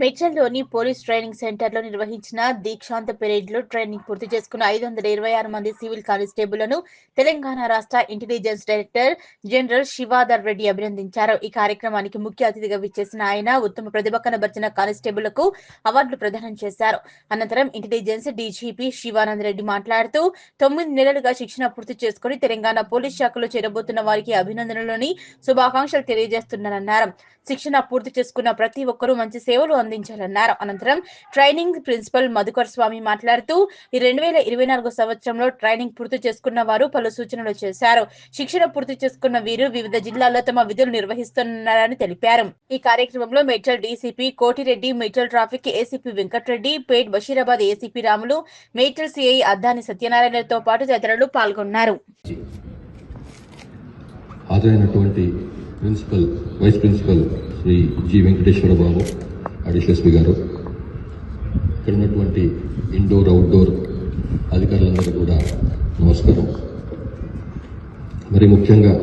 మేడ్చల్లోని police training సెంటర్లో నిర్వహించిన దీక్షాంత పెరేడ్లో training పూర్తి చేసుకున్న 526 మంది సివిల్ కానిస్టేబుళ్లను తెలంగాణ రాష్ట్ర ఇంటెలిజెన్స్ డైరెక్టర్ జనరల్ శివాధర్ రెడ్డి అభినందించారు. ఈ కార్యక్రమానికి ముఖ్య అతిథిగా విచ్చేసిన ఆయన ఉత్తమ ప్రతిభ కనబర్చిన కానిస్టేబుళ్లకు అవార్డులు ప్రదానం చేశారు. అనంతరం ఇంటెలిజెన్స్ డీజీపీ శివానంద్ రెడ్డి మాట్లాడుతూ 9 నెలలుగా శిక్షణ పూర్తి చేసుకుని తెలంగాణ పోలీస్ శాఖలో చేరబోతున్న వారికి అభినందనలని శుభాకాంక్షలు తెలియజేస్తున్నారన్నారు. శిక్షణ పూర్తి చేసుకున్న ప్రతి ఒక్కరూ మంచి సేవలు అందించాలన్నారు. అనంతరం ట్రైనింగ్ ప్రిన్సిపల్ మధుకర్ స్వామి మాట్లాడుతూ ఈ 2024 సంవత్సరంలో ట్రైనింగ్ పూర్తి చేసుకున్న వారు పలు సూచనలు చేశారు. శిక్షణ పూర్తి చేసుకున్న వీరు వివిధ జిల్లాల్లో తమ విధులు నిర్వహిస్తున్నారని తెలిపారు. ఈ కార్యక్రమంలో Medchal DCP Kotireddy, Medchal traffic ACP Venkatareddy, Pet Basheerabad ACP Ramulu, Medchal CI Addani సత్యనారాయణతో పాటు తదితరులు పాల్గొన్నారు. Principal vice principal Shri G Venkateswara Babu additional SP గారు, ఇక్కడ ఉన్నటువంటి ఇండోర్ అవుట్డోర్ అధికారులందరూ కూడా నమస్కారం. మరి ముఖ్యంగా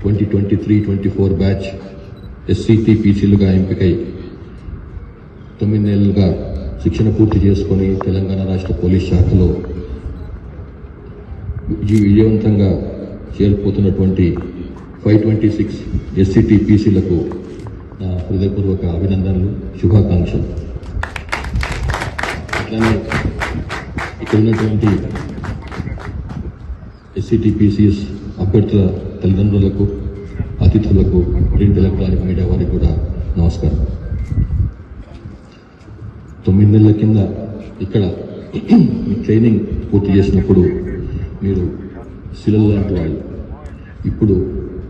2023-24 బ్యాచ్ SCTPCలుగా ఎంపికై 9 నెలలుగా శిక్షణ పూర్తి చేసుకొని తెలంగాణ రాష్ట్ర పోలీస్ శాఖలో విజయవంతంగా చేరిపోతున్నటువంటి 526 SCTPCలకు నా హృదయపూర్వక అభినందనలు, శుభాకాంక్షలు. అట్లానే ఇక్కడ ఉన్నటువంటి SCTPCs అభ్యర్థుల తల్లిదండ్రులకు, అతిథులకు, ప్రింట్ ఎలక్ట్రానిక్ మీడియా వారికి కూడా నమస్కారం. 9 నెలల కింద ఇక్కడ ట్రైనింగ్ పూర్తి చేసినప్పుడు మీరు శిలలు లాంటి వాళ్ళు, ఇప్పుడు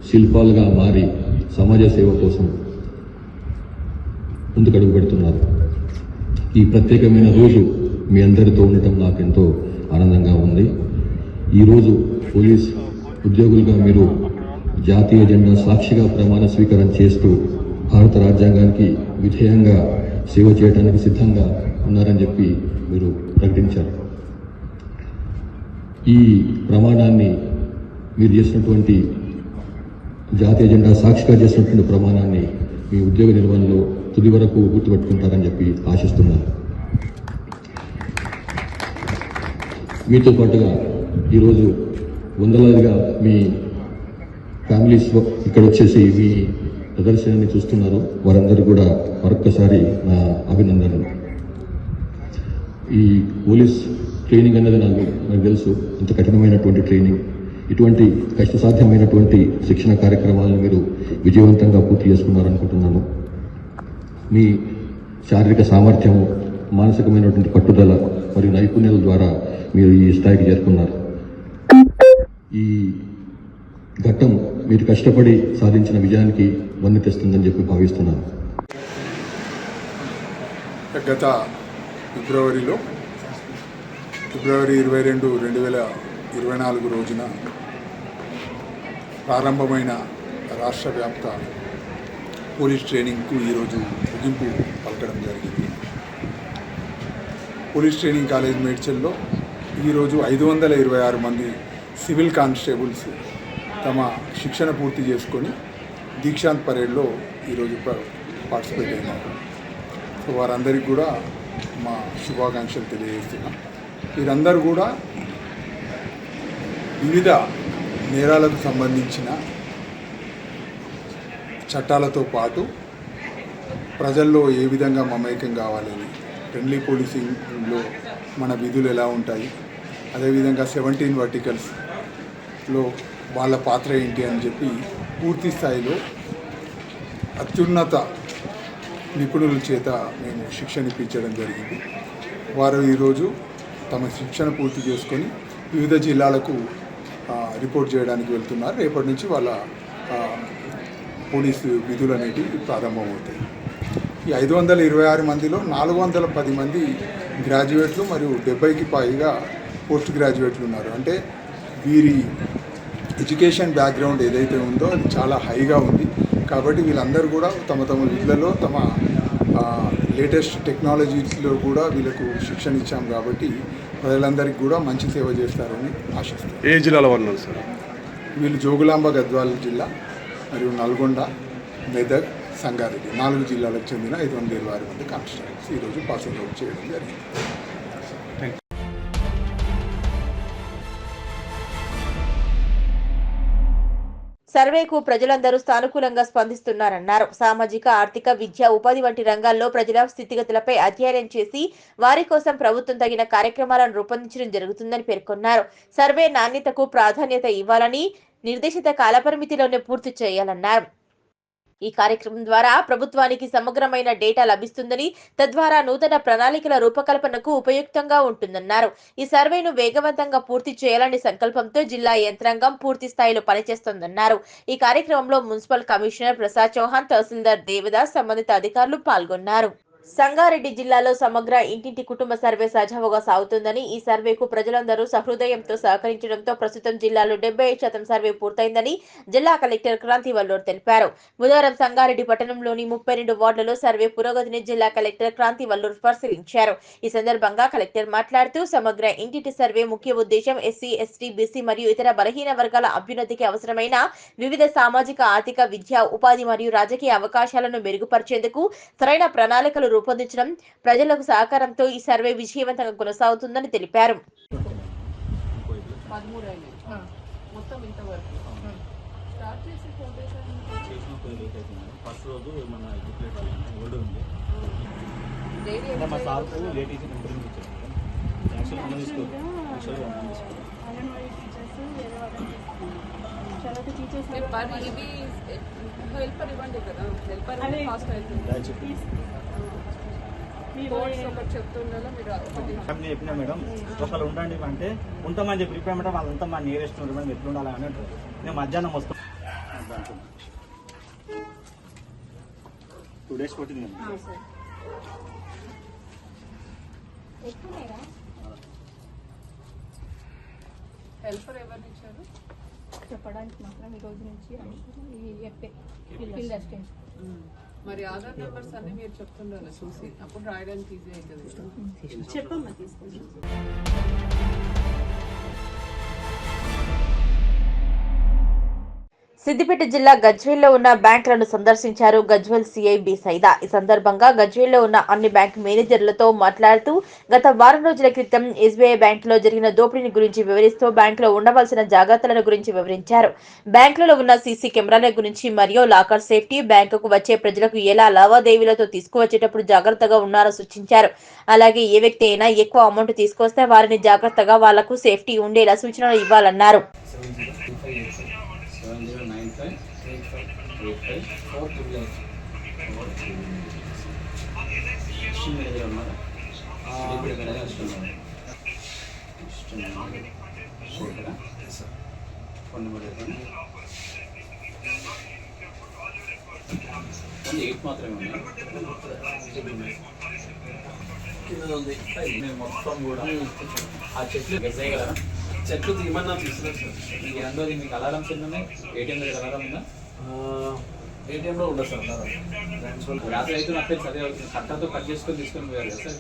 శిల్పాలుగా మారి సమాజ సేవ కోసం ముందుకడుగు పెడుతున్నారు. ఈ ప్రత్యేకమైన రోజు మీ అందరితో ఉండటం నాకెంతో ఆనందంగా ఉంది. ఈరోజు పోలీస్ ఉద్యోగులుగా మీరు జాతీయ జెండా సాక్షిగా ప్రమాణ స్వీకారం చేస్తూ భారత రాజ్యాంగానికి విధేయంగా సేవ చేయడానికి సిద్ధంగా ఉన్నారని చెప్పి మీరు ప్రకటించారు. ఈ ప్రమాణాన్ని మీరు చేసినటువంటి జాతీయ జెండా సాక్షిగా చేసినటువంటి ప్రమాణాన్ని మీ ఉద్యోగ నిర్వహణలో తుది వరకు గుర్తుపెట్టుకుంటారని చెప్పి ఆశిస్తున్నాను. మీతో పాటుగా ఈరోజు వందలాదిగా మీ ఫ్యామిలీస్ ఇక్కడ వచ్చేసి మీ ప్రదర్శనని చూస్తున్నారు. వారందరూ కూడా మరొక్కసారి నా అభినందనలు. ఈ పోలీస్ ట్రైనింగ్ అన్నది నాకు తెలుసు, ఇంత కఠినమైనటువంటి ట్రైనింగ్. ఇటువంటి కష్టసాధ్యమైనటువంటి శిక్షణ కార్యక్రమాలను మీరు విజయవంతంగా పూర్తి చేసుకున్నారనుకుంటున్నాను. మీ శారీరక సామర్థ్యము, మానసికమైనటువంటి పట్టుదల మరియు నైపుణ్యాల ద్వారా మీరు ఈ స్థాయికి చేరుకున్నారు. ఈ ఘట్టం మీరు కష్టపడి సాధించిన విజయానికి వన్నె తెస్తుందని చెప్పి భావిస్తున్నాను. గత ఫిబ్రవరి 22, 2024 రోజున ప్రారంభమైన రాష్ట్ర వ్యాప్త పోలీస్ ట్రైనింగ్కు ఈరోజు ముగింపు పలకడం జరిగింది. పోలీస్ ట్రైనింగ్ కాలేజ్ మేడ్చల్లో ఈరోజు 526 మంది సివిల్ కానిస్టేబుల్స్ తమ శిక్షణ పూర్తి చేసుకొని దీక్షాంత్ పరేడ్లో ఈరోజు పార్టిసిపేట్ అయినారు. సో వారందరికీ కూడా మా శుభాకాంక్షలు తెలియజేస్తున్నాం. వీరందరూ కూడా వివిధ నేరాలకు సంబంధించిన చట్టాలతో పాటు ప్రజల్లో ఏ విధంగా మమేకం కావాలని, ఫ్రెండ్లీ పోలీసింగ్లో మన విధులు ఎలా ఉంటాయి, అదేవిధంగా 17 వర్టికల్స్లో వాళ్ళ పాత్ర ఏంటి అని చెప్పి పూర్తి స్థాయిలో అత్యున్నత నిపుణుల చేత మేము శిక్షణ ఇప్పించడం జరిగింది. వారు ఈరోజు తమ శిక్షణ పూర్తి చేసుకొని వివిధ జిల్లాలకు రిపోర్ట్ చేయడానికి వెళ్తున్నారు. రేపటి నుంచి వాళ్ళ పోలీసు విధులు అనేటివి ప్రారంభమవుతాయి. ఈ 526 మందిలో 410 మంది గ్రాడ్యుయేట్లు మరియు 70కి పైగా పోస్ట్ గ్రాడ్యుయేట్లు ఉన్నారు. అంటే వీరి ఎడ్యుకేషన్ బ్యాక్గ్రౌండ్ ఏదైతే ఉందో అది చాలా హైగా ఉంది. కాబట్టి వీళ్ళందరూ కూడా తమ తమ విధులలో తమ లేటెస్ట్ టెక్నాలజీస్లో కూడా వీళ్ళకు శిక్షణ ఇచ్చాం. కాబట్టి ప్రజలందరికీ కూడా మంచి సేవ చేస్తారని ఆశిస్తారు. ఏ జిల్లాలో ఉన్నారు సార్? వీళ్ళు జోగులాంబ గద్వాల జిల్లా మరియు నల్గొండ, మెదక్, సంగారెడ్డి 4 జిల్లాలకు చెందిన 526 మంది కానిస్టేబుల్స్ ఈరోజు పాసింగ్ అవుట్ చేయడం జరిగింది. సర్వేకు ప్రజలందరూ సానుకూలంగా స్పందిస్తున్నారన్నారు. సామాజిక, ఆర్థిక, విద్య, ఉపాధి వంటి రంగాల్లో ప్రజల స్థితిగతులపై అధ్యయనం చేసి వారి కోసం ప్రభుత్వం తగిన కార్యక్రమాలను రూపొందించడం జరుగుతుందని పేర్కొన్నారు. సర్వే నాణ్యతకు ప్రాధాన్యత ఇవ్వాలని, నిర్దేశిత కాలపరిమితిలోనే పూర్తి చేయాలన్నారు. ఈ కార్యక్రమం ద్వారా ప్రభుత్వానికి సమగ్రమైన డేటా లభిస్తుందని, తద్వారా నూతన ప్రణాళికల రూపకల్పనకు ఉపయుక్తంగా ఉంటుందన్నారు. ఈ సర్వేను వేగవంతంగా పూర్తి చేయాలనే సంకల్పంతో జిల్లా యంత్రాంగం పూర్తి స్థాయిలో పనిచేస్తోందన్నారు. ఈ కార్యక్రమంలో మున్సిపల్ కమిషనర్ ప్రసాద్ చౌహాన్, తహసీల్దార్ దేవదాస్, సంబంధిత అధికారులు పాల్గొన్నారు. సంగారెడ్డి జిల్లాలో సమగ్ర ఇంటింటి కుటుంబ సర్వే సజావుగా సాగుతుందని, ఈ సర్వేకు ప్రజలందరూ సహృదయంతో సహకరించడంతో ప్రస్తుతం జిల్లాలో 75% సర్వే పూర్తయిందని జిల్లా కలెక్టర్ క్రాంతి వల్లూర్ తెలిపారు. బుధవారం సంగారెడ్డి పట్టణంలోని 32 వార్డులలో సర్వే పురోగతిని జిల్లా కలెక్టర్ క్రాంతి వల్లూర్ పరిశీలించారు. ఈ సందర్భంగా కలెక్టర్ మాట్లాడుతూ, సమగ్ర ఇంటింటి సర్వే ముఖ్య ఉద్దేశం ఎస్సీ, ఎస్టీ, బీసీ మరియు ఇతర బలహీన వర్గాల అభ్యున్నతికి అవసరమైన వివిధ సామాజిక, ఆర్థిక, విద్య, ఉపాధి మరియు రాజకీయ అవకాశాలను మెరుగుపరిచేందుకు సరైన ప్రణాళికలు రూపొందించడం, ప్రజలకు సహకారంతో ఈ సర్వే విజయవంతంగా కొనసాగుతుందని తెలిపారు. చెప్పినా మేడం ఒకళ్ళు ఉండండి అంటే ఉంటామని చెప్పి రిపేర్ మేడం వాళ్ళంతా మా నియరెస్ట్ మేడం ఎట్లా ఉండాలి అని అంటారు. మేము మధ్యాహ్నం వస్తాం 2 days కొట్టింది. హెల్పర్ ఎవరిని ఇచ్చారు చెప్పడానికి మాత్రం ఈ రోజు నుంచి ఫీల్డ్ అసిస్టెంట్. మరి ఆధార్ నెంబర్స్ అన్ని మీరు చెప్తుండాలి చూసి, అప్పుడు రాయడానికి ఈజీ అవుతుంది. చెప్పమ్మా తీసుకుంటాం. సిద్దిపేట జిల్లా గజ్వేల్లో ఉన్న బ్యాంకులను సందర్శించారు గజ్వేల్ సిఐ బి సైదా. ఈ సందర్భంగా గజ్వేల్లో ఉన్న అన్ని బ్యాంకు మేనేజర్లతో మాట్లాడుతూ, గత వారం రోజుల క్రితం ఎస్బీఐ బ్యాంకులో జరిగిన దోపిడీని గురించి వివరిస్తూ బ్యాంకులో ఉండవలసిన జాగ్రత్తలను గురించి వివరించారు. బ్యాంకులలో ఉన్న సీసీ కెమెరాల గురించి మరియు లాకర్ సేఫ్టీ, బ్యాంకుకు వచ్చే ప్రజలకు ఎలా లావాదేవీలతో తీసుకువచ్చేటప్పుడు జాగ్రత్తగా ఉన్నారో సూచించారు. అలాగే ఏ వ్యక్తి అయినా ఎక్కువ అమౌంట్ తీసుకొస్తే వారిని జాగ్రత్తగా వాళ్లకు సేఫ్టీ ఉండేలా సూచనలు ఇవ్వాలన్నారు. మొత్తం కూడా ఆ చెట్లు తీయమన్నా తీసుకున్నారు సార్. ఈ రెండోది మీకు అలారమ్స్ ఎన్ని ఉన్నాయి? ఏటీఎం దగ్గర అలారం ఉందా? ఏటీఎంలో ఉండదు సార్ అలారం. రాత్రి అయితే నాకు తెలిసి అదే అవుతుంది. కట్టతో కట్ చేసుకొని తీసుకొని పోయారు కదా సార్.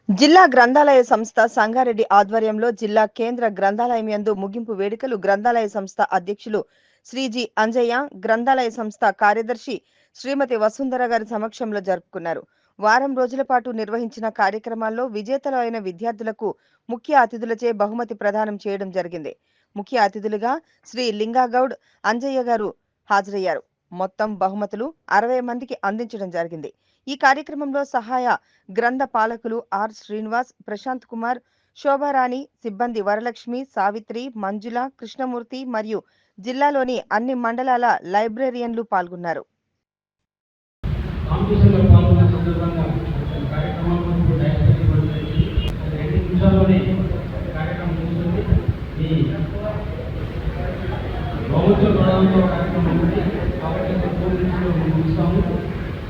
జిల్లా గ్రంథాలయ సంస్థ సంగారెడ్డి ఆధ్వర్యంలో జిల్లా కేంద్ర గ్రంథాలయం యందు ముగింపు వేడుకలు గ్రంథాలయ సంస్థ అధ్యక్షులు శ్రీ జి అంజయ్య, గ్రంథాలయ సంస్థ కార్యదర్శి శ్రీమతి వసుంధర గారి సమక్షంలో జరుపుకున్నారు. వారం రోజుల పాటు నిర్వహించిన కార్యక్రమాల్లో విజేతలు అయిన విద్యార్థులకు ముఖ్య అతిథులచే బహుమతి ప్రదానం చేయడం జరిగింది. ముఖ్య అతిథులుగా శ్రీ లింగాగౌడ్, అంజయ్య గారు హాజరయ్యారు. మొత్తం బహుమతులు 60 మందికి అందించడం జరిగింది. ఈ కార్యక్రమంలో సహాయ గ్రంథ పాలకులు ఆర్ శ్రీనివాస్, ప్రశాంత్ కుమార్, శోభారాణి, సిబ్బంది వరలక్ష్మి, సావిత్రి, మంజుల, కృష్ణమూర్తి మరియు జిల్లాలోని అన్ని మండలాల లైబ్రేరియన్లు పాల్గొన్నారు.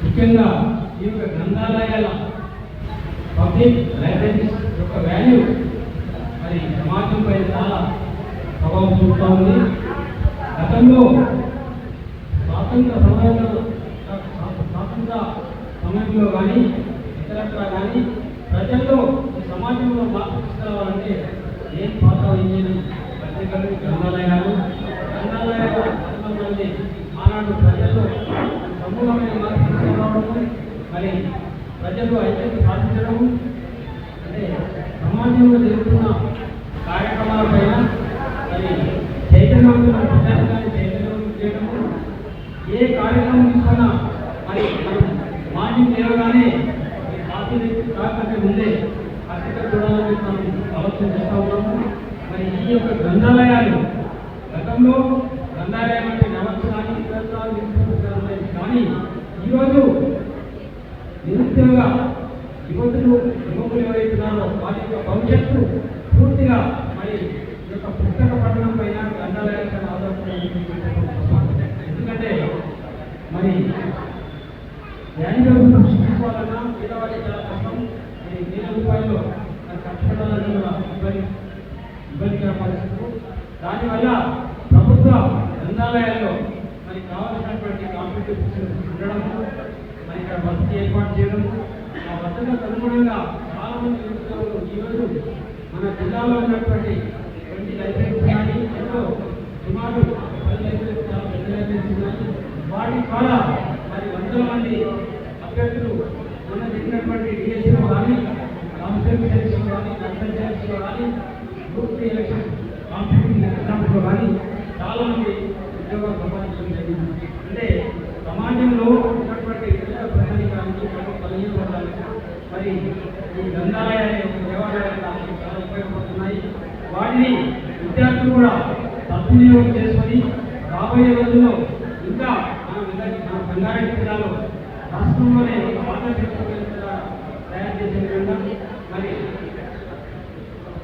ముఖ్యంగా ఈ యొక్క గ్రంథాలయాల పబ్లిక్ లైబ్రరీస్ యొక్క వాల్యూ మరి సమాజంపై చాలా ప్రభావం చూపుతా ఉంది. గతంలో స్వాతంత్ర సమయంలో కానీ ఇతరత్రా కానీ ప్రజల్లో సమాజంలో మార్పు తీసుకురావాలంటే ఏం పాత్ర వహించిన పత్రికలు, గ్రంథాలయాలు మంది ఆనాడు ప్రజలు సమూలమైన మార్పు తీసుకురావడము, మరి ప్రజలు ఐక్యత సాధించడము, అంటే సమాజంలో జరుగుతున్న కార్యక్రమాలపైన మరి చైతన్యవంతుల ప్రజానికాన్ని చైతన్యవంతం చేయడము, ఏ కార్యక్రమం తీసుకున్నా మరి మనం మార్నింగ్ లేవగానే కాఫీ కాకపోతే ముందే పత్రిక చూడాలని మనం ఆలోచన చేస్తూ ఉన్నాము. మరి ఈ యొక్క గ్రంథాలయాలు గతంలో గ్రంథాలయం అంటే నవత్సరాలు కానీ ఈరోజు నిరుద్యోగ యువకులు ఎవరైతున్నారో వారి యొక్క భవిష్యత్తు పూర్తిగా మరి ఈ యొక్క పుస్తక పఠనం పైన గ్రంథాలయాల ఆధారపడి, ఎందుకంటే మరి న్యాయవ్యవస్థను సృష్టించుకోవాలన్నా పేదవాళ్ళకి చాలా కష్టం. మరి ₹1,000 ఖర్చు పెట్టాలని ఇబ్బందికర పరిస్థితులు. దానివల్ల ప్రభుత్వ గ్రంథాలయాల్లో మరి కావాల్సినటువంటి కాంపిటేటివ్ బుక్స్ ఉండడం, మరి ఇక్కడ వసతి ఏర్పాటు చేయడం, ఆ వసతులకు అనుగుణంగా చాలా మంది నిరుద్యోగులు ఈరోజు మన జిల్లాలో ఉన్నటువంటి 20 లైబ్రరీస్ కానీ ఎంతో సుమారు 10 లైబ్రరీస్, చాలా పెద్ద లైబ్రరీస్ ఉన్నాయి. వాటి ద్వారా మరి వందల మంది అభ్యర్థులు మన జరిగినటువంటి డిఎస్సీలో కానీ, కాన్స్టిట్యూన్సీ ఎలక్షన్లో కానీ, నర్సరీ ఎలక్షన్లో కానీ, గ్రూప్ 3 ఎలక్షన్ కాంపిటేటివ్ ఎగ్జామ్స్లో కానీ చాలా మంది ఉద్యోగాలు సంపాదించడం జరిగింది. అంటే సమాజంలో ఉన్నటువంటి ప్రజానికానికి కలిగిపోవడానికి మరి ఈ గ్రంథాలయాలు, దేవాలయాలు చాలా ఉపయోగపడుతున్నాయి. వాటిని విద్యార్థులు కూడా సద్వినియోగం చేసుకొని రాబోయే రోజుల్లో ఇంకా మన రంగారెడ్డి జిల్లాలో రాష్ట్రంలోనే ఒక ఆంధ్రప్రదేశ్ తయారు చేసే విధంగా మరి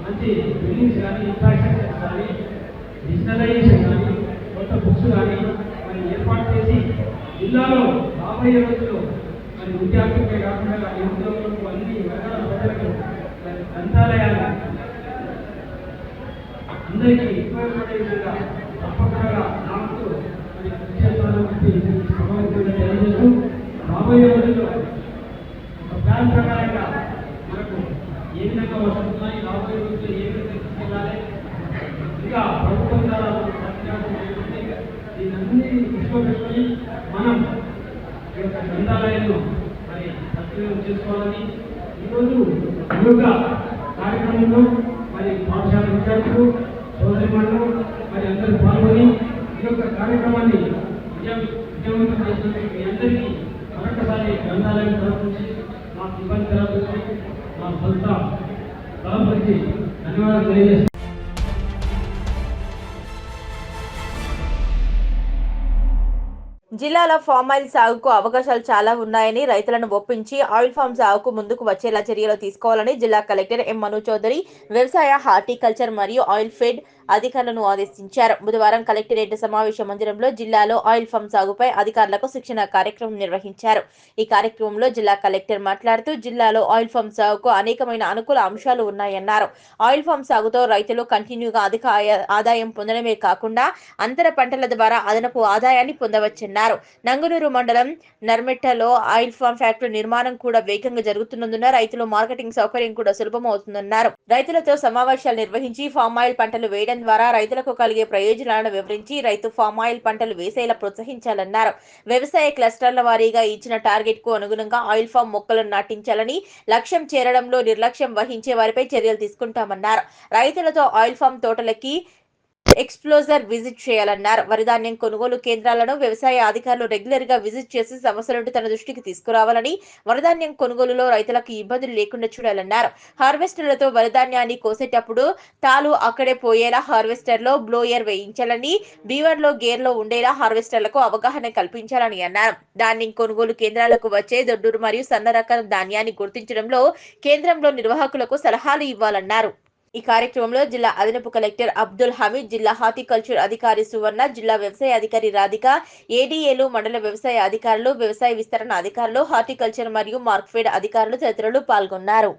మంచి బిల్డింగ్స్ కానీ, ఇన్ఫ్రాస్ట్రక్చర్స్ కానీ, డిజిటలైజేషన్ కానీ, కొత్త బుక్స్ కానీ మరి ఏర్పాటు చేసి జిల్లాలో రాబోయే రోజుల్లో మరి విద్యార్థులకే కాకుండా నిరుద్యోగులకు అన్ని వర్గాల ప్రజలకు మరి గ్రంథాలయాలు అందరికీ ఉపయోగపడే విధంగా తప్పకుండా నాకు మరి కృషి చేస్తానని సమావేశంగా తెలియజేస్తూ, రాబోయే రోజుల్లో ఒక ప్లాన్ ప్రకారంగా మనకు ఏ విధంగా వస్తున్నాయి, రాబోయే రోజుల్లో ఏ విధంగా తీసుకెళ్ళాలి, ఇంకా ప్రభుత్వం ద్వారా దీన్ని దృష్టిలో పెట్టుకొని మనం ఈ యొక్క గ్రంథాలయాలను మరి సద్వినియోగం చేసుకోవాలని ఈరోజు ఈ యొక్క కార్యక్రమంలో మరి పాఠశాల విద్యార్థులు, సోదరిమణులు మరి అందరూ పాల్గొని ఈ యొక్క కార్యక్రమాన్ని విజయవంతం చేసినందుకు మీ అందరికీ మరొకసారి గ్రంథాలయం తరఫు నుంచి మా సిబ్బంది తరఫు నుంచి మా సంస్థ తరఫు నుంచి ధన్యవాదాలు తెలియజేస్తున్నాను. జిల్లాలో ఫామ్ ఆయిల్ సాగుకు అవకాశాలు చాలా ఉన్నాయని, రైతులను ఒప్పించి ఆయిల్ ఫామ్ సాగుకు ముందుకు వచ్చేలా చర్యలు తీసుకోవాలని జిల్లా కలెక్టర్ ఎం మను చౌదరి వ్యవసాయ, హార్టికల్చర్ మరియు ఆయిల్ ఫెడ్ అధికారులను ఆదేశించారు. బుధవారం కలెక్టరేట్ సమావేశ మందిరంలో జిల్లాలో ఆయిల్ ఫామ్ సాగుపై అధికారులకు శిక్షణ కార్యక్రమం నిర్వహించారు. ఈ కార్యక్రమంలో జిల్లా కలెక్టర్ మాట్లాడుతూ జిల్లాలో ఆయిల్ ఫామ్ సాగుకు అనేకమైన అనుకూల అంశాలు ఉన్నాయన్నారు. ఆయిల్ ఫామ్ సాగుతో రైతులు కంటిన్యూగా అధిక ఆదాయం పొందడమే కాకుండా అంతర పంటల ద్వారా అదనపు ఆదాయాన్ని పొందవచ్చన్నారు. నంగునూరు మండలం నర్మెట్టలో ఆయిల్ ఫామ్ ఫ్యాక్టరీ నిర్మాణం కూడా వేగంగా జరుగుతున్నందున రైతులు మార్కెటింగ్ సౌకర్యం కూడా సులభమవుతుందన్నారు. రైతులతో సమావేశాలు నిర్వహించి ఫామ్ ఆయిల్ పంటలు వేయడం ద్వారా రైతులకు కలిగే ప్రయోజనాలను వివరించి రైతు ఫామ్ ఆయిల్ పంటలు వేసేలా ప్రోత్సహించాలన్నారు. వ్యవసాయ క్లస్టర్ల వారీగా ఇచ్చిన టార్గెట్ కు అనుగుణంగా ఆయిల్ ఫామ్ మొక్కలను నాటించాలని, లక్ష్యం చేరడంలో నిర్లక్ష్యం వహించే వారిపై చర్యలు తీసుకుంటామన్నారు. రైతులతో ఆయిల్ ఫామ్ తోటలకి ఎక్స్ప్లోజర్ విజిట్ చేయాలన్నారు. వరిధాన్యం కొనుగోలు కేంద్రాలను వ్యవసాయ అధికారులు రెగ్యులర్ గా విజిట్ చేసి సమస్యలను తన దృష్టికి తీసుకురావాలని, వరిధాన్యం కొనుగోలులో రైతులకు ఇబ్బందులు లేకుండా చూడాలన్నారు. హార్వెస్టర్లతో వరిధాన్యాన్ని కోసేటప్పుడు తాలు అక్కడే పోయేలా హార్వెస్టర్ లో బ్లోయర్ వేయించాలని, బీవర్ లో గేర్ లో ఉండేలా హార్వెస్టర్లకు అవగాహన కల్పించాలని అన్నారు. ధాన్యం కొనుగోలు కేంద్రాలకు వచ్చే దొడ్డూరు మరియు సన్న రకం ధాన్యాన్ని గుర్తించడంలో కేంద్రంలో నిర్వాహకులకు సలహాలు ఇవ్వాలన్నారు. ఈ కార్యక్రమంలో జిల్లా అదనపు కలెక్టర్ అబ్దుల్ హమీద్, జిల్లా హార్టికల్చర్ అధికారి సువర్ణ, జిల్లా వ్యవసాయ అధికారి రాధిక, ఏడీఏలు, మండల వ్యవసాయ అధికారులు, వ్యవసాయ విస్తరణ అధికారులు, హార్టికల్చర్ మరియు మార్క్ఫెడ్ అధికారులు తదితరులు పాల్గొన్నారు.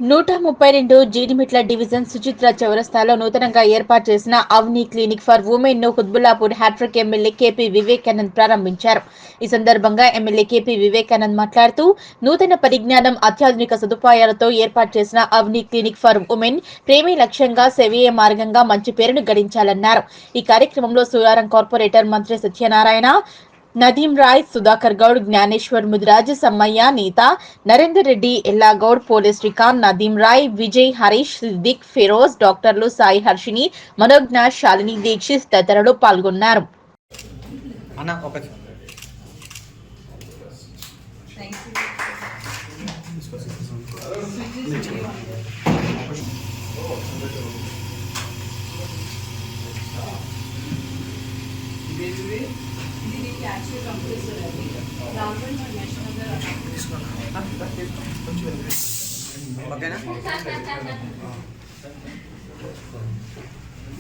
132 జీడిమిట్ల డివిజన్ సుచిత్ర చౌరస్తాలో నూతనంగా ఏర్పాటు చేసిన అవని క్లినిక్ ఫర్ ఉమెన్ ను Quthbullapur hat trick MLA KP Vivekanand ప్రారంభించారు. ఈ సందర్భంగా ఎమ్మెల్యే కేపీ వివేకానంద్ మాట్లాడుతూ నూతన పరిజ్ఞానం, అత్యాధునిక సదుపాయాలతో ఏర్పాటు చేసిన అవని క్లినిక్ ఫర్ ఉమెన్ ప్రేమే లక్ష్యంగా, సేవయే మార్గంగా మంచి పేరును గడించాలన్నారు. ఈ కార్యక్రమంలో సుయారం కార్పొరేటర్ మంత్రి సత్యనారాయణ, నదీం రాయ్, సుధాకర్ గౌడ్, జ్ఞానేశ్వర్ ముదిరాజ్, సమ్మయ్య, నీత, నరేందర్ రెడ్డి, ఎల్లాగౌడ్, పోలీస్ శ్రీకాంత్, నదీం రాయ్, విజయ్, హరీష్, సిద్దిక్, ఫిరోజ్, డాక్టర్లు సాయి హర్షిని, మనోజ్ఞ, శాలిని దీక్షిత్ తదితరులు పాల్గొన్నారు.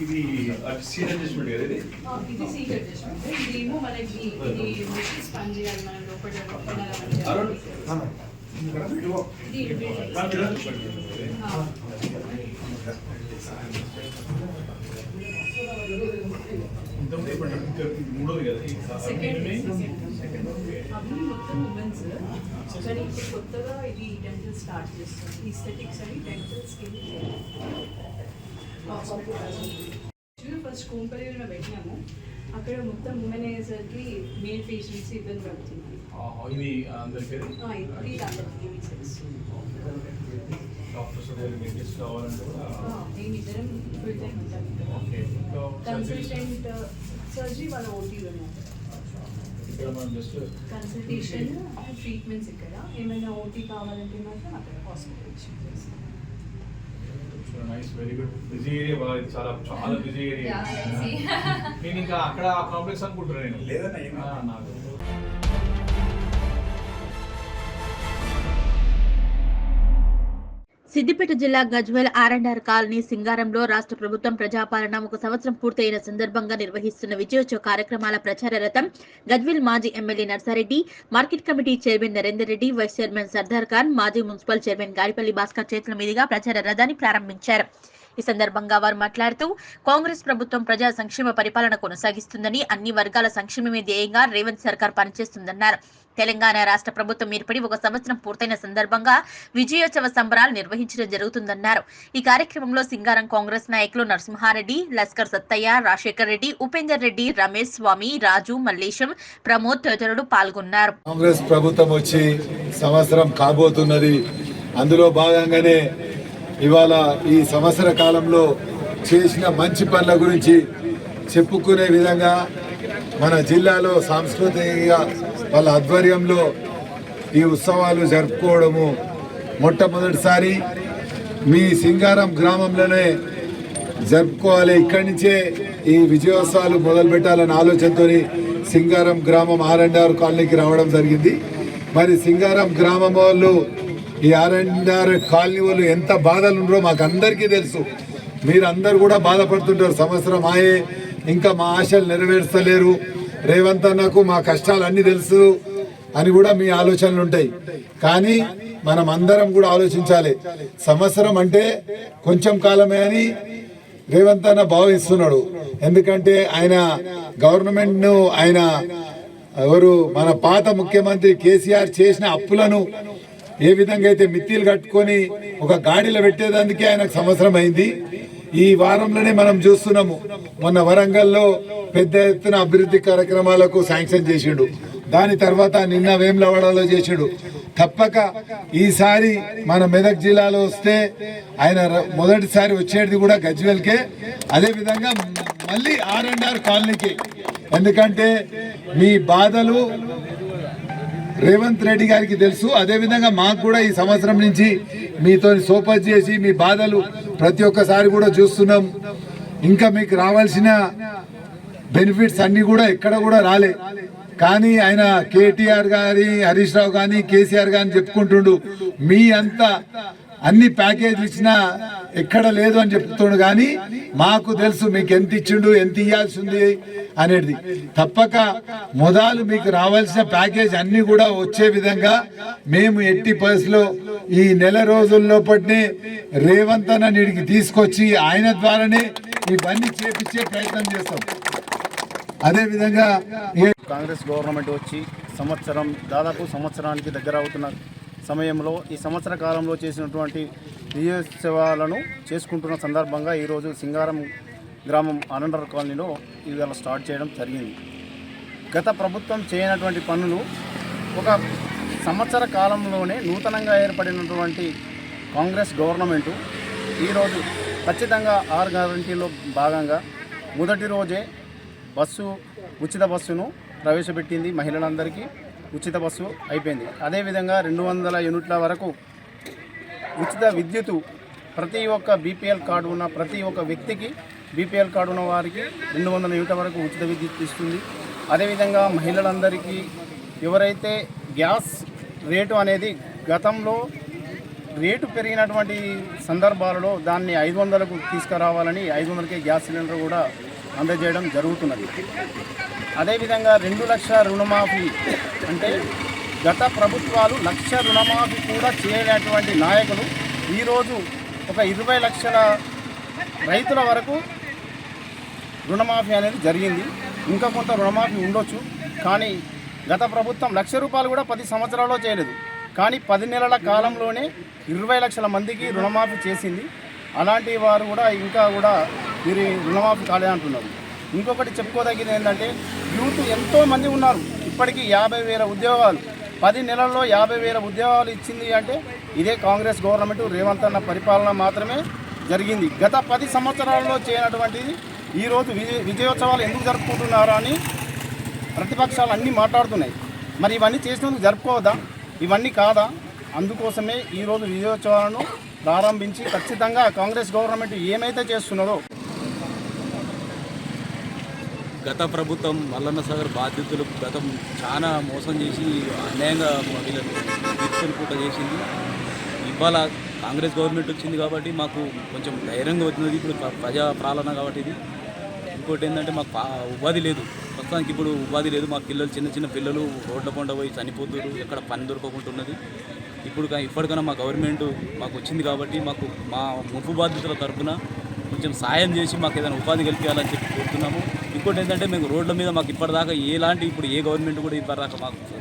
ఇది సీట్ అడ్జస్ట్మెంట్ కదా, ఇది సీట్ అడ్జస్ట్మెంట్. ఇదేమో మనకి ఇది మిషన్స్ పని చేయాలి, మనం లోపల మూడోది కదా ఉమెన్స్. కానీ ఇప్పుడు కొత్తగా ఇది డెంటల్ స్టార్ట్ చేస్తుంది. ఈస్థెటిక్స్ అని డెంటల్ స్కిన్ ఫస్ట్ కోంపల్లిలో పెట్టినాము. అక్కడ మొత్తం ఉమెన్ అయ్యేసరికి మేల్ పేషెంట్స్ ఇబ్బంది పడుతున్నారు. ఇది అందరికీ డాక్టర్స్ కావాలంటే మేమిద్దరం ఫుల్ టైం ఉంటాం. కన్సల్టెంట్ సర్జరీ వాళ్ళ ఓటీలో కన్సల్టేషన్, ట్రీట్మెంట్స్ ఇక్కడ. ఏమైనా ఓటీ కావాలంటే మాత్రం అక్కడ హాస్పిటల్ చేస్తాం. Nice, very good. Busy area బాగా, చాలా చాలా బిజీ ఏరియా. నేను ఇంకా అక్కడ కాంప్లెక్స్ అనుకుంటున్నాను. నేను లేదన్నా నాకు సిద్దిపేట జిల్లా గజ్వేల్ R&R కాలనీ సింగారంలో రాష్ట్ర ప్రభుత్వం ప్రజాపాలన 1 సంవత్సరం పూర్తయిన సందర్భంగా నిర్వహిస్తున్న విజయోత్సవ కార్యక్రమాల ప్రచార రథం గజ్వేల్ మాజీ MLA Narsareddy, market committee chairman Narender Reddy, vice chairman Sardar Khan, మాజీ మున్సిపల్ చైర్మన్ గాడిపల్లి భాస్కర్ చేతుల మీదుగా ప్రచార రథాన్ని ప్రారంభించారు. ఈ సందర్భంగా వారు మాట్లాడుతూ కాంగ్రెస్ ప్రభుత్వం ప్రజా సంక్షేమ పరిపాలన కొనసాగిస్తుందని, అన్ని వర్గాల సంక్షేమమే ధ్యేయంగా రేవంత్ సర్కార్ పనిచేస్తుందన్నారు. తెలంగాణ రాష్ట్ర ప్రభుత్వం ఏర్పడి 1 సంవత్సరం పూర్తయిన సందర్భంగా విజయోత్సవ సంబరాలు నిర్వహించడం జరుగుతుందన్నారు. ఈ కార్యక్రమంలో సింగారం కాంగ్రెస్ నాయకులు నరసింహారెడ్డి, లస్కర్ సత్తయ్య, రాజశేఖర్ రెడ్డి, ఉపేందర్ రెడ్డి, రమేష్, స్వామి, రాజు, మల్లేశం, ప్రమోద్ తదితరులు పాల్గొన్నారు. కాంగ్రెస్ ప్రభుత్వం వచ్చి సంవత్సరం కాబోతున్నది. అందులో భాగంగానే ఇవాళ ఈ సంవత్సర కాలంలో చేసిన మంచి పనుల గురించి చెప్పుకునే విధంగా మన జిల్లాలో సాంస్కృతిక వాళ్ళ ఆధ్వర్యంలో ఈ ఉత్సవాలు జరుపుకోవడము మొట్టమొదటిసారి మీ సింగారం గ్రామంలోనే జరుపుకోవాలి. ఇక్కడి నుంచే ఈ విజయోత్సవాలు మొదలు పెట్టాలనే ఆలోచనతో సింగారం గ్రామం R&R కాలనీకి రావడం జరిగింది. మరి సింగారం గ్రామం వాళ్ళు ఈ R&R కాలనీ వాళ్ళు ఎంత బాధలు ఉన్నారో మాకు అందరికీ తెలుసు. మీరందరూ కూడా బాధపడుతుంటారు. సంవత్సరం ఆయే, ఇంకా మా ఆశలు నెరవేర్చలేరు, రేవంత్ అన్నకు మా కష్టాలు అన్నీ తెలుసు అని కూడా మీ ఆలోచనలు ఉంటాయి. కానీ మనం అందరం కూడా ఆలోచించాలి. సంవత్సరం అంటే కొంచెం కాలమే అని రేవంత్ అన్న భావిస్తున్నాడు. ఎందుకంటే ఆయన గవర్నమెంట్ను, ఆయన ఎవరు మన పాత ముఖ్యమంత్రి కేసీఆర్ చేసిన అప్పులను ఏ విధంగా అయితే మిత్తిలు కట్టుకొని ఒక గాడిలో పెట్టేదానికి ఆయనకు సంవత్సరం అయింది. ఈ వారంలోనే మనం చూస్తున్నాము, మొన్న వరంగల్లో పెద్ద ఎత్తున అభివృద్ధి కార్యక్రమాలకు శాంక్షన్ చేసిండు. దాని తర్వాత నిన్న వేములవాడలో చేసిండు. తప్పక ఈసారి మన మెదక్ జిల్లాలో వస్తే ఆయన మొదటిసారి వచ్చేది కూడా గజ్వేల్కే, అదేవిధంగా మళ్ళీ R&R కాలనీకి. ఎందుకంటే మీ బాధలు రేవంత్ రెడ్డి గారికి తెలుసు. అదేవిధంగా మాకు కూడా ఈ సంవత్సరం నుంచి మీతో సోపత్ చేసి మీ బాధలు ప్రతి ఒక్కసారి కూడా చూస్తున్నాం. ఇంకా మీకు రావాల్సిన బెనిఫిట్స్ అన్ని కూడా ఎక్కడ కూడా రాలే. కానీ ఆయన కేటీఆర్ గారి, హరీష్ రావు కానీ, కేసీఆర్ గాని చెప్పుకుంటుండు మీ అంత అన్ని ప్యాకేజీలు ఇచ్చినా ఎక్కడ లేదు అని చెప్తున్నాడు. కానీ మాకు తెలుసు మీకు ఎంత ఇచ్చిండు, ఎంత ఇవ్వాల్సి ఉంది అనేది. తప్పక మొదలు మీకు రావాల్సిన ప్యాకేజ్ అన్ని కూడా వచ్చే విధంగా మేము ఎట్టి పరిస్థితిలో ఈ నెల రోజుల్లోపటినే రేవంత్ అన్న నీడికి తీసుకొచ్చి ఆయన ద్వారానే ఇవన్నీ చేపించే ప్రయత్నం చేస్తాం. అదేవిధంగా కాంగ్రెస్ గవర్నమెంట్ వచ్చి దాదాపు సంవత్సరానికి దగ్గర అవుతున్న సమయంలో ఈ సంవత్సర కాలంలో చేసినటువంటి విజయోత్సవాలను చేసుకుంటున్న సందర్భంగా ఈరోజు సింగారం గ్రామం ఆనందర్ కాలనీలో ఇవాళ స్టార్ట్ చేయడం జరిగింది. గత ప్రభుత్వం చేయనటువంటి పనులు ఒక సంవత్సర కాలంలోనే నూతనంగా ఏర్పడినటువంటి కాంగ్రెస్ గవర్నమెంటు ఈరోజు ఖచ్చితంగా 6 గ్యారంటీలో భాగంగా మొదటి రోజే ఉచిత బస్సును ప్రవేశపెట్టింది. మహిళలందరికీ ఉచిత బస్సు అయిపోయింది. అదేవిధంగా 200 యూనిట్ల వరకు ఉచిత విద్యుత్ ప్రతి ఒక్క బీపీఎల్ కార్డు ఉన్న ప్రతి ఒక్క వ్యక్తికి, బీపీఎల్ కార్డు ఉన్న వారికి 200 యూనిట్ల వరకు ఉచిత విద్యుత్ ఇస్తుంది. అదేవిధంగా మహిళలందరికీ ఎవరైతే గ్యాస్ రేటు అనేది గతంలో రేటు పెరిగినటువంటి సందర్భాలలో దాన్ని 500కు తీసుకురావాలని 500కే గ్యాస్ సిలిండర్ కూడా అందజేయడం జరుగుతున్నది. అదేవిధంగా 2 లక్షల రుణమాఫీ అంటే గత ప్రభుత్వాలు 1 లక్ష రుణమాఫీ కూడా చేయలేనటువంటి నాయకులు ఈరోజు ఒక 20 లక్షల రైతుల వరకు రుణమాఫీ అనేది జరిగింది. ఇంకా కొంత రుణమాఫీ ఉండొచ్చు. కానీ గత ప్రభుత్వం 1 లక్ష రూపాయలు కూడా 10 సంవత్సరాల్లో చేయలేదు. కానీ 10 నెలల కాలంలోనే 20 లక్షల మందికి రుణమాఫీ చేసింది. అలాంటి వారు కూడా ఇంకా కూడా మీరు రుణమాఫీ కాలేదంటున్నారు. ఇంకొకటి చెప్పుకోదగ్గది ఏంటంటే యూత్ ఎంతోమంది ఉన్నారు. ఇప్పటికీ 50,000 ఉద్యోగాలు 10 నెలల్లో 50,000 ఉద్యోగాలు ఇచ్చింది అంటే ఇదే కాంగ్రెస్ గవర్నమెంట్ రేవంత్ అన్న పరిపాలన మాత్రమే జరిగింది. గత 10 సంవత్సరాల్లో చేయనటువంటిది ఈరోజు విజయోత్సవాలు ఎందుకు జరుపుకుంటున్నారా అని ప్రతిపక్షాలు అన్నీ మాట్లాడుతున్నాయి. మరి ఇవన్నీ చేసినందుకు జరుపుకోవద్దా? ఇవన్నీ కాదా? అందుకోసమే ఈరోజు విజయోత్సవాలను ప్రారంభించి ఖచ్చితంగా కాంగ్రెస్ గవర్నమెంట్ ఏమైతే చేస్తున్నదో గత ప్రభుత్వం మల్లన్న సాగర్ బాధితులు గతం చాలా మోసం చేసి అన్యాయంగా వీళ్ళని తీర్చుకుంటూ చేసింది. ఇవాళ కాంగ్రెస్ గవర్నమెంట్ వచ్చింది కాబట్టి మాకు కొంచెం ధైర్యంగా వచ్చినది. ఇప్పుడు ప్రజా పాలన కాబట్టి ఇది. ఇంకోటి ఏంటంటే మాకు ఉపాధి లేదు. ప్రస్తుతానికి ఇప్పుడు ఉపాధి లేదు. మా పిల్లలు చిన్న పిల్లలు రోడ్ల పంట పోయి చనిపోతున్నారు. ఎక్కడ పని దొరకకుంటున్నది. ఇప్పటికైనా మా గవర్నమెంట్ మాకు వచ్చింది కాబట్టి మాకు మా ముప్పు బాధితుల తరఫున కొంచెం సాయం చేసి మాకు ఏదైనా ఉపాధి కల్పించాలని చెప్పి కోరుతున్నాము. ఇంకోటి ఏంటంటే మేము రోడ్ల మీద మాకు ఇప్పటిదాకా ఇప్పుడు ఏ గవర్నమెంట్ కూడా ఇప్పటిదాకా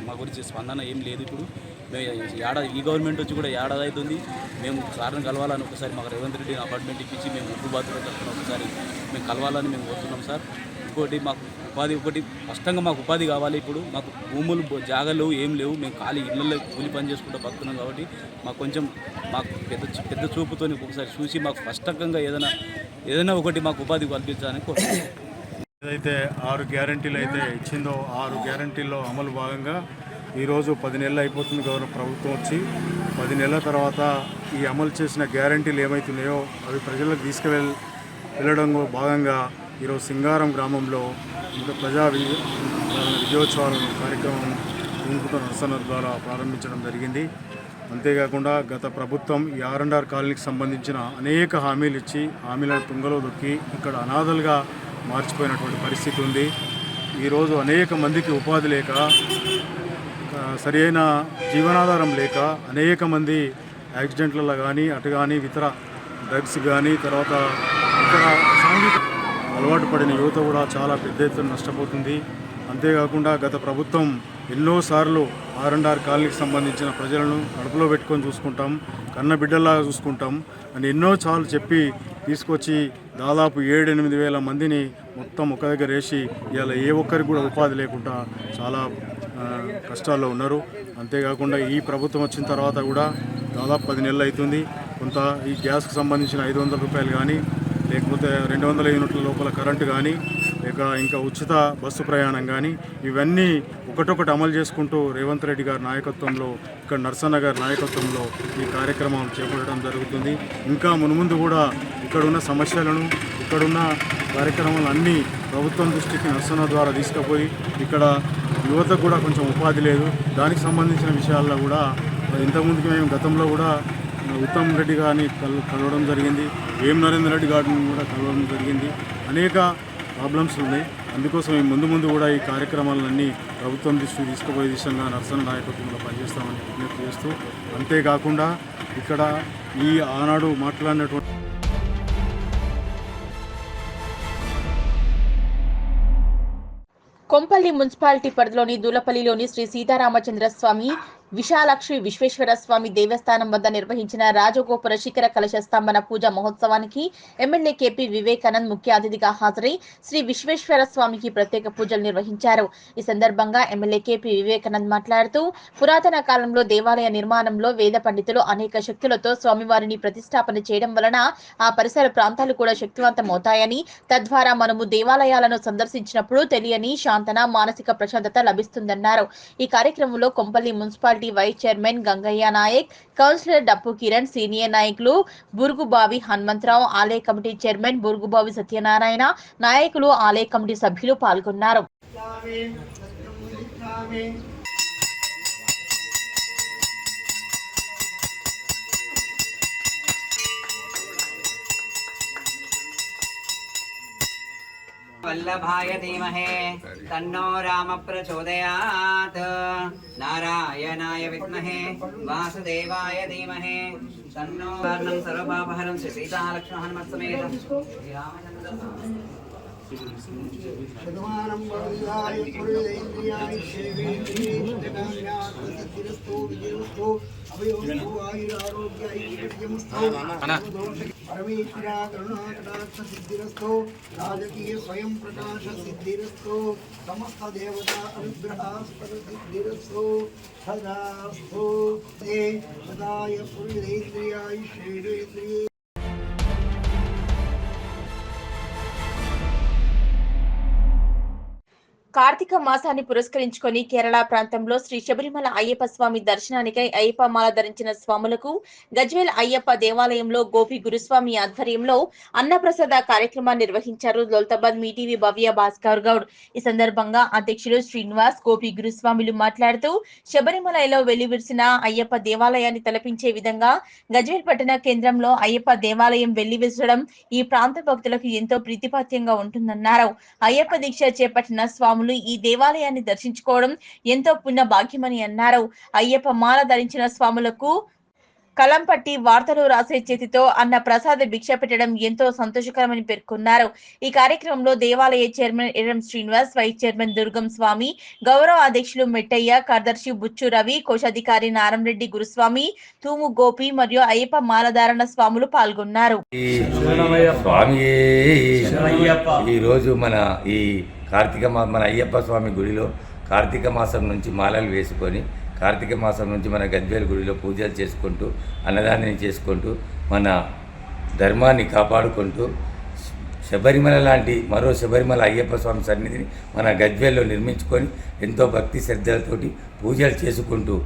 మా గురించి స్పందన ఏం లేదు. ఇప్పుడు మేము ఈ గవర్నమెంట్ వచ్చి కూడా ఏడాది అవుతుంది. మేము సార్ని కలవాలని ఒకసారి మాకు రేవంత్ రెడ్డి అపార్ట్మెంట్ ఇప్పించి మేము ముప్పు బాధితుల తరఫున ఒకసారి మేము కలవాలని మేము కోరుతున్నాం సార్. ఇంకోటి మాకు ఉపాధి స్పష్టంగా మాకు ఉపాధి కావాలి. ఇప్పుడు మాకు భూములు జాగాలు ఏం లేవు. మేము ఖాళీ ఇళ్ళల్లో కూలి పని చేసుకుంటూ బతున్నాం కాబట్టి మాకు కొంచెం పెద్ద చూపుతో ఒకసారి చూసి మాకు స్పష్టంగా ఏదైనా ఒకటి మాకు ఉపాధి కల్పించాలని కోరుతున్నాం. ఏదైతే 6 గ్యారంటీలు అయితే ఇచ్చిందో 6 గ్యారంటీల్లో అమలు భాగంగా ఈరోజు 10 నెలలు అయిపోతుంది ప్రభుత్వం వచ్చి. 10 నెలల తర్వాత ఈ అమలు చేసిన గ్యారంటీలు ఏమవుతున్నాయో అవి ప్రజలకు వెళ్ళడంలో భాగంగా ఈరోజు సింగారం గ్రామంలో ప్రజా విజయోత్సవాల కార్యక్రమం ఊరుకుంట నరసన్న ద్వారా ప్రారంభించడం జరిగింది. అంతేకాకుండా గత ప్రభుత్వం ఈ ఆర్ఎండ్ఆర్ కాలనీకి సంబంధించిన అనేక హామీలు ఇచ్చి హామీలను తుంగలో దొక్కి ఇక్కడ అనాథలుగా మార్చిపోయినటువంటి పరిస్థితి ఉంది. ఈరోజు అనేక మందికి ఉపాధి లేక సరైన జీవనాధారం లేక అనేక మంది యాక్సిడెంట్లలో కానీ అటు కానీ ఇతర డ్రగ్స్ కానీ తర్వాత ఇతర సాంఘిక అలవాటు పడిన యువత కూడా చాలా పెద్ద ఎత్తున నష్టపోతుంది. అంతేకాకుండా గత ప్రభుత్వం ఎన్నోసార్లు ఆర్ఎండ్ఆర్ కాలనీకి సంబంధించిన ప్రజలను కడుపులో పెట్టుకొని చూసుకుంటాం, కన్న బిడ్డల్లాగా చూసుకుంటాం అని ఎన్నోసార్లు చెప్పి తీసుకొచ్చి దాదాపు 7-8 వేల మందిని మొత్తం ఒక దగ్గర వేసి ఇవాళ ఏ ఒక్కరికి కూడా ఉపాధి లేకుండా చాలా కష్టాల్లో ఉన్నారు. అంతేకాకుండా ఈ ప్రభుత్వం వచ్చిన తర్వాత కూడా దాదాపు 10 నెలలు అవుతుంది. కొంత ఈ గ్యాస్కి సంబంధించిన 500 రూపాయలు కానీ లేకపోతే 200 యూనిట్ల లోపల కరెంటు కానీ లేక ఇంకా ఉచిత బస్సు ప్రయాణం కానీ ఇవన్నీ ఒకటొకటి అమలు చేసుకుంటూ రేవంత్ రెడ్డి గారి నాయకత్వంలో ఇక్కడ నరసన్న గారి నాయకత్వంలో ఈ కార్యక్రమం చేపట్టడం జరుగుతుంది. ఇంకా మున్ముందు కూడా ఇక్కడున్న సమస్యలను ఇక్కడున్న కార్యక్రమాలు అన్నీ ప్రభుత్వం దృష్టికి నరసన్న ద్వారా తీసుకుపోయి ఇక్కడ యువతకు కూడా కొంచెం ఉపాధి లేదు, దానికి సంబంధించిన విషయాల్లో కూడా ఇంతకుముందుకు మేము గతంలో కూడా ఉత్తమ్ రెడ్డి గారిని కలవడం జరిగింది, వేం నరేందర్ రెడ్డి గారిని కూడా కలవడం జరిగింది. అనేక ప్రాబ్లమ్స్ ఉన్నాయి. అందుకోసం ముందు ముందు కూడా ఈ కార్యక్రమాలన్నీ ప్రభుత్వం దృష్టికి తీసుకుపోయే దిశగా నర్సన నాయకత్వంలో పనిచేస్తామని విజ్ఞప్తి చేస్తూ, అంతేకాకుండా ఇక్కడ ఈ ఆనాడు మాట్లాడినటువంటి కొంపల్లి మున్సిపాలిటీ పరిధిలోని దూలపల్లిలోని శ్రీ సీతారామచంద్ర స్వామి విశాలాక్షి విశ్వేశ్వర స్వామి దేవస్థానం వద్ద నిర్వహించిన రాజగోపుర శిఖర కలశ స్తంభన పూజ మహోత్సవానికి ఎమ్మెల్యే కేపీ వివేకానంద్ ముఖ్య అతిథిగా హాజరై శ్రీ విశ్వేశ్వర స్వామికి ప్రత్యేక పూజలు నిర్వహించారు. ఈ సందర్భంగా ఎమ్మెల్యే కేపీ వివేకానంద్ మాట్లాడుతూ, పురాతన కాలంలో దేవాలయ నిర్మాణంలో వేద పండితులు అనేక శక్తులతో స్వామివారిని ప్రతిష్టాపన చేయడం వలన ఆ పరిసర ప్రాంతాలు కూడా శక్తివంతమవుతాయని, తద్వారా మనము దేవాలయాలను సందర్శించినప్పుడు తెలియని శాంతన, మానసిక ప్రశాంతత లభిస్తుందన్నారు. ఈ కార్యక్రమంలో Kompally municipality vice chairman Gangaiah Naik, councillor Dappu Kiran, senior నాయకులు బురుగుబావి హనుమంతరావు, ఆలయ కమిటీ చైర్మన్ బురుగుబావి సత్యనారాయణ, నాయకులు, ఆలయ కమిటీ సభ్యులు పాల్గొన్నారు. वल्लभाय धीमहे तन्नो राम प्रचोदयात् नारायणाय विद्महे वासुदेवाय धीमहे तन्नो वर्णं सर्वपापहरं श्री सीतालक्ष्मण हनुमत्समेत परमेश्वरा करुणाकटाक्ष सिद्धिरस्तो राजकीय स्वयं प्रकाश सिद्धिरस्तो समस्त देवता अनुग्रहास्पद सिद्धिरस्तो सदास्तो ते सदाय पुरुषेन्द्रियाय शरीरेन्द्रिये కార్తీక మాసాన్ని పురస్కరించుకొని కేరళ ప్రాంతంలో శ్రీ శబరిమల అయ్యప్ప స్వామి దర్శనానికై అయ్యప్ప మాల ధరించిన స్వాములకు గజ్వేల్ అయ్యప్ప దేవాలయంలో గోపి గురుస్వామి ఆధ్వర్యంలో అన్నప్రసాద కార్యక్రమాన్ని నిర్వహించారు. దౌలతాబాద్ మీటీవీ భవ్య భాస్కర్ గౌడ్. ఈ సందర్భంగా అధ్యక్షులు శ్రీనివాస్, గోపి గురుస్వామిలు మాట్లాడుతూ, శబరిమలలో వెల్లివిరిసిన అయ్యప్ప దేవాలయాన్ని తలపించే విధంగా గజ్వేల్ పట్టణ కేంద్రంలో అయ్యప్ప దేవాలయం వెల్లివిరచడం ఈ ప్రాంత భక్తులకు ఎంతో ప్రీతిపాత్యంగా ఉంటుందన్నారు. అయ్యప్ప దీక్ష చేపట్టిన స్వాములు ఈ దేవాలయాన్ని దర్శించుకోవడం ఎంతో పుణ్య భాగ్యమని అన్నారు. అయ్యప్ప మాల ధరించిన స్వాములకు కలం పట్టి వార్తలు రాసే చేతితో అన్న ప్రసాద భిక్ష పెట్టడం ఎంతో సంతోషకరమని పేర్కొన్నారు. ఈ కార్యక్రమంలో దేవాలయ chairman Erram Srinivas, vice chairman Durgam Swamy, గౌరవ అధ్యక్షులు మెట్టయ్య, కార్యదర్శి బుచ్చు రవి, కోశాధికారి నారంరెడ్డి గురుస్వామి, తూము గోపి మరియు అయ్యప్ప మాలధారణ స్వాములు పాల్గొన్నారు. ఈ రోజు మన ఈ మన అయ్యప్ప స్వామి గుడిలో కార్తీక మాసం నుంచి మాలలు వేసుకొని కార్తీక మాసం నుంచి మన గజ్వేల్ గుడిలో పూజలు చేసుకుంటూ అన్నదానం చేసుకుంటూ మన ధర్మాన్ని కాపాడుకుంటూ శబరిమల లాంటి మరో శబరిమల అయ్యప్ప స్వామి సన్నిధిని మన గజ్వేల్లో నిర్మించుకొని ఎంతో భక్తి శ్రద్ధలతోటి పూజలు చేసుకుంటూ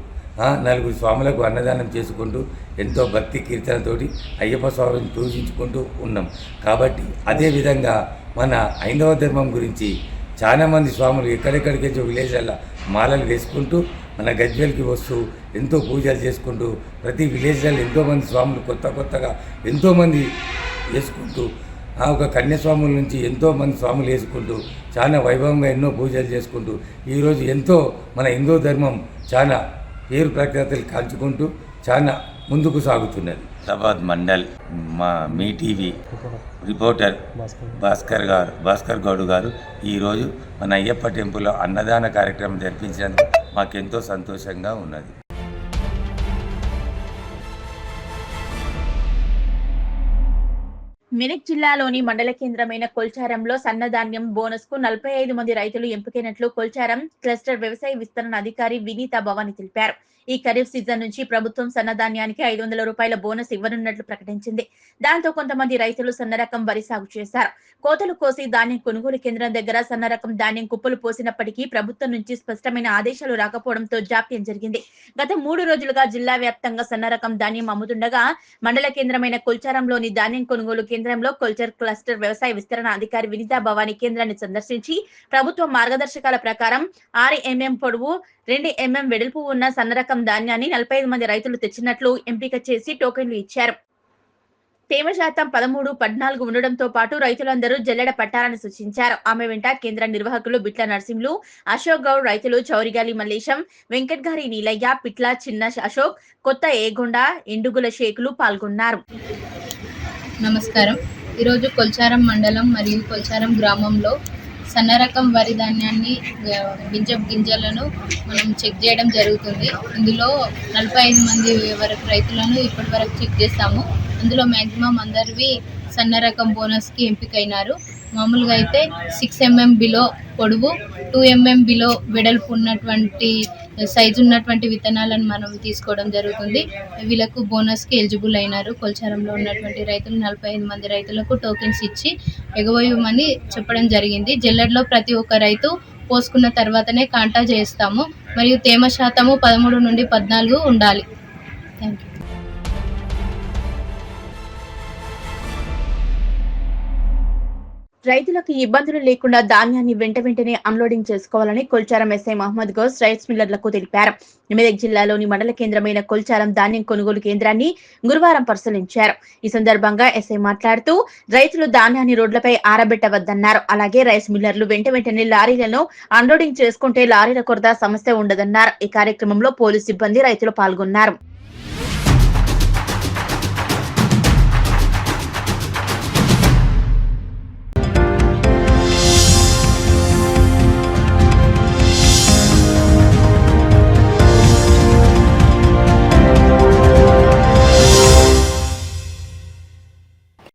నలుగురు స్వాములకు అన్నదానం చేసుకుంటూ ఎంతో భక్తి కీర్తనతోటి అయ్యప్ప స్వామిని పూజించుకుంటూ ఉన్నాం. కాబట్టి అదేవిధంగా మన హైందవ ధర్మం గురించి చాలామంది స్వాములు ఎక్కడెక్కడికి విలేజ్లలో మాలలు వేసుకుంటూ మన గజ్వేల్కి వస్తూ ఎంతో పూజలు చేసుకుంటూ ప్రతి విలేజ్లలో ఎంతోమంది స్వాములు కొత్తగా ఎంతోమంది వేసుకుంటూ ఒక కన్యాస్వాముల నుంచి ఎంతోమంది స్వాములు వేసుకుంటూ చాలా వైభవంగా ఎన్నో పూజలు చేసుకుంటూ ఈరోజు ఎంతో మన హిందూ ధర్మం చాలా పేరు ప్రఖ్యాతులు కాల్చుకుంటూ చాలా ముందుకు సాగుతున్నది. హైదరాబాద్ మండల్ మా మీ టీవీ రిపోర్టర్ భాస్కర్ గౌడ్ గారు ఈరోజు మన అయ్యప్ప టెంపుల్లో అన్నదాన కార్యక్రమం జరిపించినందుకు మాకెంతో సంతోషంగా ఉన్నది. మెదక్ జిల్లాలోని మండల కేంద్రమైన కొల్చారంలో సన్నధాన్యం బోనస్ కు 45 మంది రైతులు ఎంపికైనట్లు కొల్చారం క్లస్టర్ వ్యవసాయ విస్తరణ అధికారి వినీత భవాని తెలిపారు. ఈ ఖరీఫ్ సీజన్ నుంచి ప్రభుత్వం సన్నధాన్యానికి 500 రూపాయల బోనస్ ఇవ్వనున్నట్లు ప్రకటించింది. దాంతో కొంతమంది రైతులు సన్నరకం వరి సాగు చేశారు. కోతలు కోసి ధాన్యం కొనుగోలు కేంద్రం దగ్గర సన్నరకం ధాన్యం కుప్పలు పోసినప్పటికీ ప్రభుత్వం నుంచి స్పష్టమైన ఆదేశాలు రాకపోవడంతో జాప్యం జరిగింది. గత 3 రోజులుగా జిల్లా వ్యాప్తంగా సన్నరకం ధాన్యం అమ్ముతుండగా మండల కేంద్రమైన కొల్చారంలోని ధాన్యం కొనుగోలు కేంద్రం నగరంలో కొల్చర్ క్లస్టర్ వ్యవసాయ విస్తరణ అధికారి వినితా భవానీ కేంద్రాన్ని సందర్శించి ప్రభుత్వ మార్గదర్శకాల ప్రకారం 6 mm పొడవు 2 mm వెడల్పు ఉన్న సన్నరకం ధాన్యాన్ని 45 మంది రైతులు తెచ్చినట్లు ఎంపిక చేసి టోకెన్లు ఇచ్చారు. తేమ శాతం 13, 14 ఉండడంతో పాటు రైతులందరూ జల్లెడ పట్టాలని సూచించారు. ఆమె వెంట కేంద్ర నిర్వాహకులు బిట్ల నరసింహులు, అశోక్ గౌడ్, రైతులు చౌరిగాలి మల్లేశం, వెంకట్గారి నీలయ్య, పిట్ల చిన్న అశోక్, కొత్త ఏగొండ, ఎండుగుల షేకులు పాల్గొన్నారు. నమస్కారం. ఈరోజు కొల్చారం మండలం మరియు కొల్చారం గ్రామంలో సన్న రకం వరి ధాన్యాన్ని గింజలను మనం చెక్ చేయడం జరుగుతుంది. ఇందులో 45 మంది వరకు రైతులను ఇప్పటి వరకు చెక్ చేస్తాము. అందులో మ్యాక్సిమం అందరివి సన్న రకం బోనస్కి ఎంపికైనారు. మామూలుగా అయితే 6 mm బిలో పొడవు, 2 mm బిలో వెడల్పు ఉన్నటువంటి సైజు ఉన్నటువంటి విత్తనాలను మనం తీసుకోవడం జరుగుతుంది. వీళ్ళకు బోనస్కి ఎలిజిబుల్ అయినారు. కొల్చారంలో ఉన్నటువంటి రైతులు 45 మంది రైతులకు టోకెన్స్ ఇచ్చి ఎగవేయమని చెప్పడం జరిగింది. జల్లెడలో ప్రతి ఒక్క రైతు పోసుకున్న తర్వాతనే కాంటా చేస్తాము. మరియు తేమ శాతము 13 నుండి 14 ఉండాలి. Thank you. రైతులకు ఇబ్బందులు లేకుండా ధాన్యాన్ని వెంటనే అన్లోడింగ్ చేసుకోవాలని కొల్చారం ఎస్ఐ మహమ్మద్ గౌస్ రైస్ మిల్లర్లకు తెలిపారు. మెదక్ జిల్లాలోని మండల కేంద్రమైన కొల్చారం ధాన్యం కొనుగోలు కేంద్రాన్ని గురువారం పరిశీలించారు. ఈ సందర్భంగా ఎస్ఐ మాట్లాడుతూ రైతులు ధాన్యాన్ని రోడ్లపై ఆరబెట్టవద్దన్నారు. అలాగే రైస్ మిల్లర్లు వెంటనే లారీలను అన్లోడింగ్ చేసుకుంటే లారీల కొరత సమస్య ఉండదన్నారు. ఈ కార్యక్రమంలో పోలీసు సిబ్బంది, రైతులు పాల్గొన్నారు.